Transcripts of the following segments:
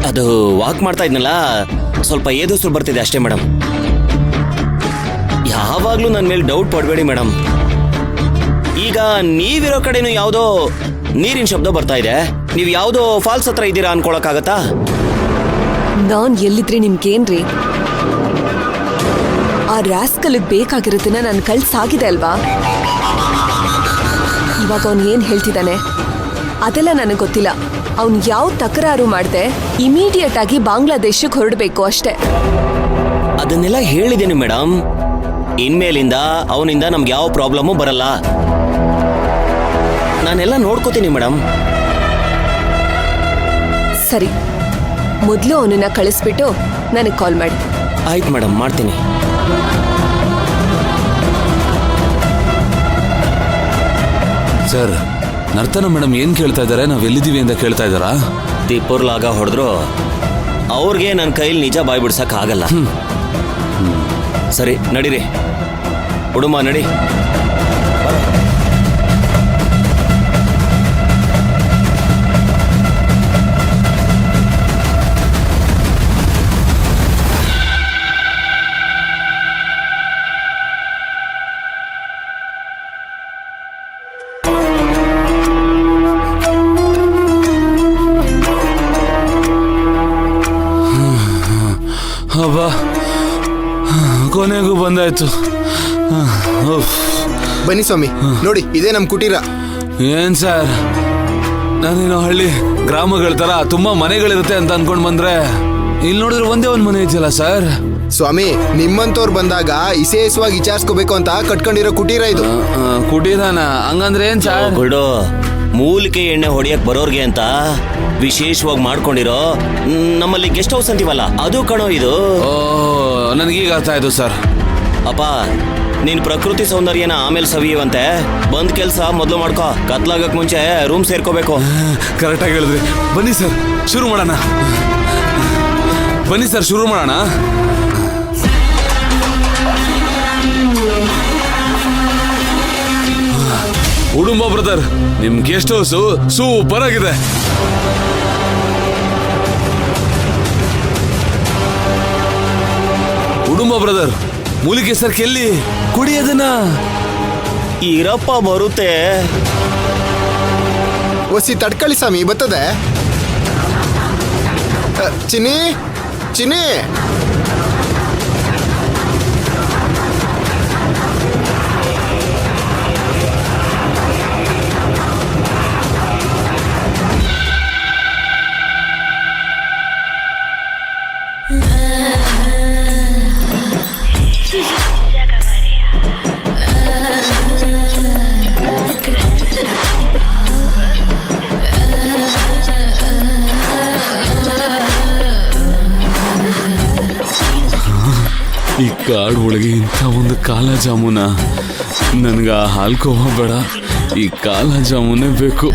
ಅದು ವಾಕ್ ಮಾಡ್ತಾ ಇದ್ನಲ್ಲ, ಸ್ವಲ್ಪ ಏದುಸಿರು ಬರ್ತಿದೆ ಅಷ್ಟೇ ಮೇಡಮ್. ಯಾವಾಗ್ಲೂ ನನ್ನ ಮೇಲೆ ಡೌಟ್ ಪಡಬೇಡಿ ಮೇಡಮ್. ಈಗ ನೀವಿರೋ ಕಡೆನೂ ಯಾವುದೋ ನೀರಿನ ಶಬ್ದ ಬರ್ತಾ ಇದೆ. ನೀವು ಯಾವುದೋ ಫಾಲ್ಸ್ ಹತ್ರ ಇದ್ದೀರಾ ಅನ್ಕೊಳಕ್ಕಾಗತ್ತಾ? ನಾನ್ ಎಲ್ಲಿದ್ರೆ ನಿಮ್ಗೇನ್ರಿ? ಆ ರಾಸ್ಕಲ್ಗೆ ಬೇಕಾಗಿರೋದನ್ನ ನಾನು ಕಳ್ಸಾಗಿದೆ ಅಲ್ವಾ? ಇವಾಗ ಅವನು ಏನ್ ಹೇಳ್ತಿದ್ದಾನೆ ಅದೆಲ್ಲ ನನಗೆ ಗೊತ್ತಿಲ್ಲ. ಅವನು ಯಾವ ತಕರಾರು ಮಾಡ್ದೆ ಇಮಿಡಿಯೇಟ್ ಆಗಿ ಬಾಂಗ್ಲಾದೇಶಕ್ಕೆ ಹೊರಡಬೇಕು ಅಷ್ಟೇ. ಅದನ್ನೆಲ್ಲ ಹೇಳಿದ್ದೀನಿ ಮೇಡಮ್. ಇನ್ಮೇಲಿಂದ ಅವನಿಂದ ನಮ್ಗೆ ಯಾವ ಪ್ರಾಬ್ಲಮ್ಮು ಬರಲ್ಲ. ನಾನೆಲ್ಲ ನೋಡ್ಕೋತೀನಿ ಮೇಡಮ್. ಸರಿ, ಮೊದಲು ಅವನನ್ನ ಕಳಿಸ್ಬಿಟ್ಟು ನನಗೆ ಕಾಲ್ ಮಾಡಿ. ಆಯ್ತು ಮೇಡಮ್, ಮಾಡ್ತೀನಿ. ಸರ್, ನರ್ತನ ಮೇಡಮ್ ಏನ್ ಕೇಳ್ತಾ ಇದ್ದಾರೆ? ನಾವ್ ಎಲ್ಲಿದ್ದೀವಿ ಅಂತ ಕೇಳ್ತಾ ಇದ್ದಾರಾ? ತಿಪ್ಪುರ್ಲಾಗ ಹೊಡೆದ್ರು ಅವ್ರಿಗೆ ನನ್ನ ಕೈಲಿ ನಿಜ ಬಾಯ್ ಬಿಡ್ಸಕ್ ಆಗಲ್ಲ. ಸರಿ ನಡೀರಿ, ಹುಡುಮ ನಡಿ. ಅಬ್ಬಾ, ಕೊನೆಗೂ ಬಂದಾಯ್ತು. ಬನ್ನಿ ಸ್ವಾಮಿ, ನೋಡಿ ಇದೇ ನಮ್ ಕುಟೀರ. ಏನ್ ಸರ್, ನಾನೇನೋ ಹಳ್ಳಿ ಗ್ರಾಮಗಳ ತರ ತುಂಬಾ ಮನೆಗಳಿರುತ್ತೆ ಅಂತ ಅನ್ಕೊಂಡ್ ಬಂದ್ರೆ ಇಲ್ಲಿ ನೋಡಿದ್ರೆ ಒಂದೇ ಒಂದ್ ಮನೆ ಇದೆಯಲ್ಲ ಸರ್. ಸ್ವಾಮಿ, ನಿಮ್ಮಂತವ್ರು ಬಂದಾಗ ವಿಶೇಷವಾಗಿ ವಿಚಾರಿಸ್ಕೋಬೇಕು ಅಂತ ಕಟ್ಕೊಂಡಿರೋ ಕುಟೀರ ಇದು. ಕುಟೀರನ? ಹಂಗಂದ್ರೆ ಏನ್ ಸರ್? ಬಿಡು, ಮೂಲಿಕೆ ಎಣ್ಣೆ ಹೊಡಿಯಕ್ ಬರೋರ್ಗೆ ಅಂತ ವಿಶೇಷವಾಗಿ ಮಾಡ್ಕೊಂಡಿರೋ ನಮ್ಮಲ್ಲಿ ಗೆಸ್ಟ್ ಹೌಸ್ ಅಂತೀವಲ್ಲ, ಅದು ಕಣೋ ಇದು. ಓ, ನನಗೀಗ ಅರ್ಥ ಆಯ್ತು ಸರ್. ಅಪ್ಪ, ನೀನ್ ಪ್ರಕೃತಿ ಸೌಂದರ್ಯನ ಆಮೇಲೆ ಸವಿಯುವಂತೆ ಬಂದ್ ಕೆಲ್ಸ ಮೊದಲು ಮಾಡ್ಕೋ. ಕತ್ಲಾಗಕ್ ಮುಂಚೆ ರೂಮ್ ಸೇರ್ಕೋಬೇಕು. ಕರೆಕ್ಟಾಗಿ ಹೇಳಿದ್ರಿ. ಬನ್ನಿ ಸರ್, ಶುರು ಮಾಡೋಣ. ಬನ್ನಿ ಸರ್, ಶುರು ಮಾಡೋಣ. ಉಡುಂಬ ಬ್ರದರ್, ನಿಮ್ ಗೆಸ್ಟ್ ಹೌಸ್ ಸೂಪರ್ ಆಗಿದೆ. ಉಡುಂಬ ಬ್ರದರ್, ಮೂಲಿಕೆ ಸರ್ ಎಲ್ಲಿ ಕುಡಿಯೋದನ್ನ? ಈರಪ್ಪ ಬರುತ್ತೆ. ಒಸಿ ತಡ್ಕೊಳ್ಳಿ ಸ್ವಾಮಿ, ಬರ್ತದೆ. ಚಿನ್ನಿ ಚಿನ್ನಿ, ಈ ಕಾಡು ಒಳಗೆ ಇಂಥ ಒಂದು ಕಾಲ ಜಾಮೂನ. ನನ್ಗ ಹಾಲ್ಕೋವ ಬೇಡ, ಈ ಕಾಲ ಜಾಮೂನೇ ಬೇಕು.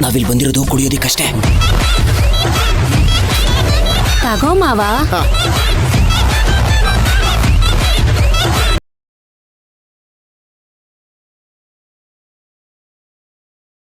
ನಾವಿಲ್ಲಿ ಬಂದಿರೋದು ಕುಡಿಯೋದಿಕ್ಕಷ್ಟೇ. ತಗೋ ಮಾವ.